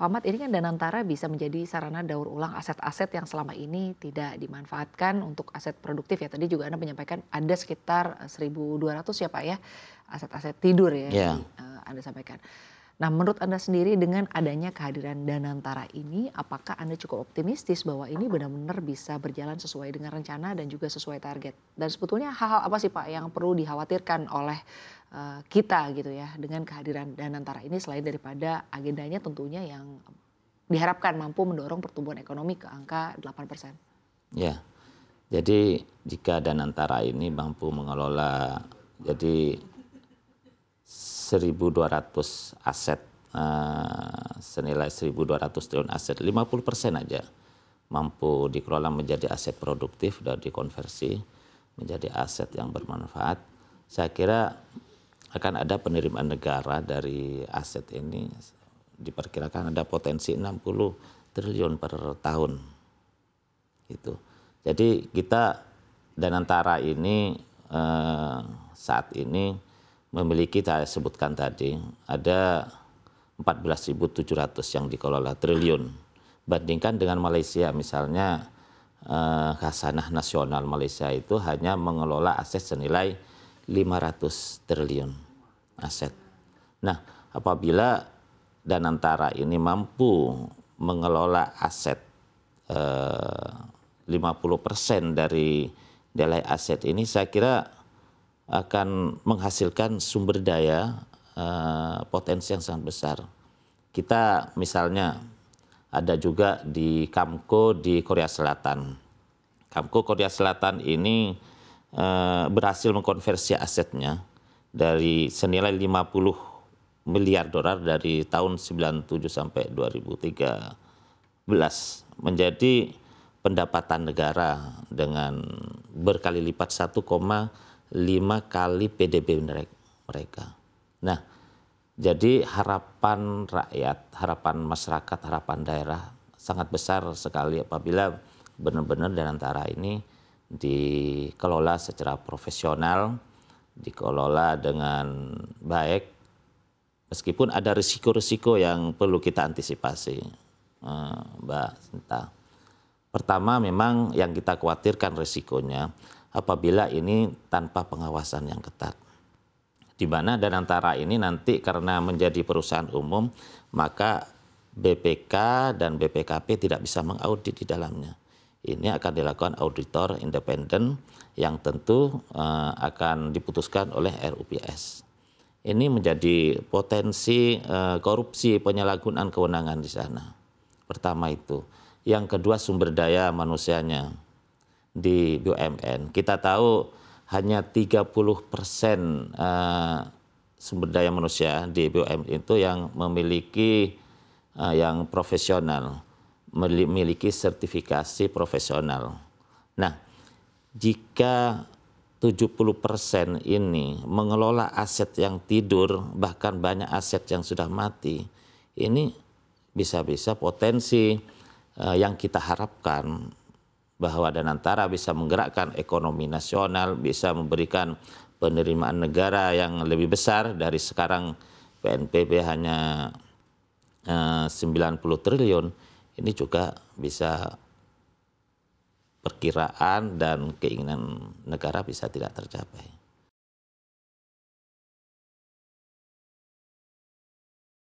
Pak Ahmad, ini kan Danantara bisa menjadi sarana daur ulang aset-aset yang selama ini tidak dimanfaatkan untuk aset produktif ya. Tadi juga Anda menyampaikan ada sekitar 1.200 ya Pak ya, aset-aset tidur ya yang Ya, tadi Anda sampaikan. Nah, menurut Anda sendiri dengan adanya kehadiran Danantara ini, apakah Anda cukup optimistis bahwa ini benar-benar bisa berjalan sesuai dengan rencana dan juga sesuai target? Dan sebetulnya hal-hal apa sih Pak yang perlu dikhawatirkan oleh kita gitu ya dengan kehadiran Danantara ini selain daripada agendanya tentunya yang diharapkan mampu mendorong pertumbuhan ekonomi ke angka 8%. ya. Jadi jika Danantara ini mampu mengelola jadi 1.200 aset senilai 1.200 triliun aset, 50% aja mampu dikelola menjadi aset produktif dan dikonversi menjadi aset yang bermanfaat. Saya kira akan ada penerimaan negara dari aset ini, diperkirakan ada potensi 60 triliun per tahun gitu. Jadi kita Danantara ini saat ini memiliki, saya sebutkan tadi, ada 14.700 yang dikelola triliun. Bandingkan dengan Malaysia misalnya, Khasanah Nasional Malaysia itu hanya mengelola aset senilai 500 triliun aset. Nah, apabila Danantara ini mampu mengelola aset 50% dari nilai aset ini, saya kira akan menghasilkan sumber daya potensi yang sangat besar. Kita misalnya ada juga di Kamco di Korea Selatan. Kamco Korea Selatan ini berhasil mengkonversi asetnya dari senilai 50 miliar dolar dari tahun 97 sampai 2013 menjadi pendapatan negara dengan berkali lipat 1,5 kali PDB mereka. Nah, jadi harapan rakyat, harapan masyarakat, harapan daerah sangat besar sekali apabila benar-benar Danantara ini dikelola secara profesional, dikelola dengan baik, meskipun ada risiko-risiko yang perlu kita antisipasi, Mbak Sinta. Pertama, memang yang kita khawatirkan risikonya apabila ini tanpa pengawasan yang ketat. Di mana Danantara ini nanti karena menjadi perusahaan umum, maka BPK dan BPKP tidak bisa mengaudit di dalamnya. Ini akan dilakukan auditor independen yang tentu akan diputuskan oleh RUPS. Ini menjadi potensi korupsi, penyalahgunaan kewenangan di sana. Pertama itu. Yang kedua, sumber daya manusianya di BUMN. Kita tahu hanya 30% sumber daya manusia di BUMN itu yang memiliki yang profesional, memiliki sertifikasi profesional. Nah, jika 70% ini mengelola aset yang tidur, bahkan banyak aset yang sudah mati, ini bisa-bisa potensi yang kita harapkan bahwa Danantara bisa menggerakkan ekonomi nasional, bisa memberikan penerimaan negara yang lebih besar dari sekarang PNBP hanya 90 triliun, ini juga bisa perkiraan dan keinginan negara bisa tidak tercapai.